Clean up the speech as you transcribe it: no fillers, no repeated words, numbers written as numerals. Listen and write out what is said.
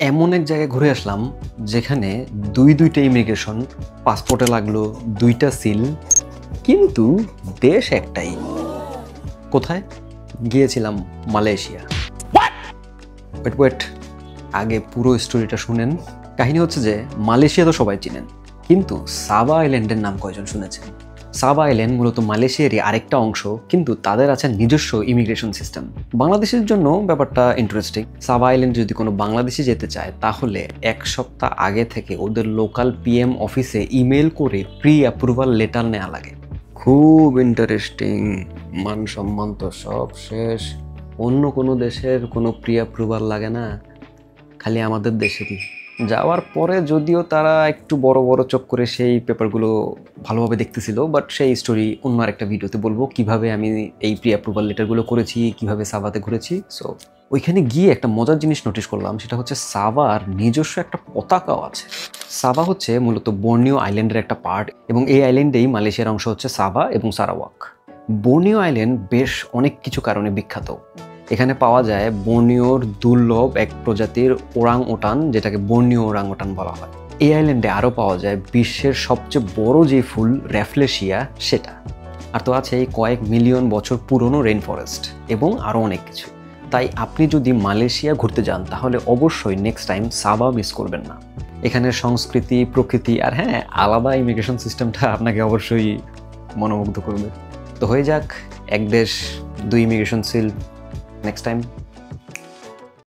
এমন এক জায়গায় ঘুরে আসলাম যেখানে দুইটা ইমিগ্রেশন, পাসপোর্টে লাগলো দুইটা সিল, কিন্তু দেশ একটাই। কোথায় গিয়েছিলাম? মালয়েশিয়া। ওয়েট ওয়েট, আগে পুরো স্টোরিটা শুনেন। কাহিনী হচ্ছে যে মালয়েশিয়া তো সবাই চিনেন, কিন্তু সাবা আইল্যান্ডের নাম কয়জন শুনেছেন? সাবা আইল্যান্ড মূলত মালয়েশিয়ারই আরেকটা অংশ, কিন্তু তাদের আছে নিজস্ব ইমিগ্রেশন সিস্টেম। বাংলাদেশের জন্য ব্যাপারটা ইন্টারেস্টিং। সাবা আইল্যান্ড যদি কোনো বাংলাদেশি যেতে চায় তাহলে 1 সপ্তাহ আগে থেকে ওদের লোকাল পিএম অফিসে ইমেল করে প্রি অ্যাপ্রুভাল লেটার নেওয়া লাগে। খুব ইন্টারেস্টিং। মান সম্মান তো সব শেষ, অন্য কোনো দেশের কোনো প্রি অ্যাপ্রুভাল লাগে না, খালি আমাদের দেশেরই। যাওয়ার পরে যদিও তারা একটু বড় বড় চোখ করে সেই পেপারগুলো ভালোভাবে দেখতেছিল, বাট সেই স্টোরি অন্য আরেকটা ভিডিওতে বলবো, কিভাবে আমি এই প্রি অ্যাপ্রুভাল লেটারগুলো করেছি, কিভাবে সাভাতে ঘুরেছি। সো ওইখানে গিয়ে একটা মজার জিনিস নোটিস করলাম, সেটা হচ্ছে সাভার নিজস্ব একটা পতাকাও আছে। সাভা হচ্ছে মূলত বর্নিও আইল্যান্ডের একটা পার্ট, এবং এই আইল্যান্ডেই মালয়েশিয়ার অংশ হচ্ছে সাভা এবং সারাওয়াক। বর্নিও আইল্যান্ড বেশ অনেক কিছু কারণে বিখ্যাত। এখানে পাওয়া যায় বর্নিওর দুর্লভ এক প্রজাতির ওরাং ওটান, যেটাকে বর্নিও ওরাং ওটান বলা হয়। এই আইল্যান্ডে আরও পাওয়া যায় বিশ্বের সবচেয়ে বড় যে ফুল র্যাফলেশিয়া, সেটা। আর তো আছে এই কয়েক মিলিয়ন বছর পুরনো রেইন ফরেস্ট এবং আরও অনেক কিছু। তাই আপনি যদি মালয়েশিয়া ঘুরতে যান তাহলে অবশ্যই নেক্সট টাইম সাবা মিস করবেন না। এখানের সংস্কৃতি, প্রকৃতি আর হ্যাঁ, আলাদা ইমিগ্রেশন সিস্টেমটা আপনাকে অবশ্যই মনোমুগ্ধ করবে। তো হয়ে যাক, এক দেশ দুই ইমিগ্রেশন সিল। Next time.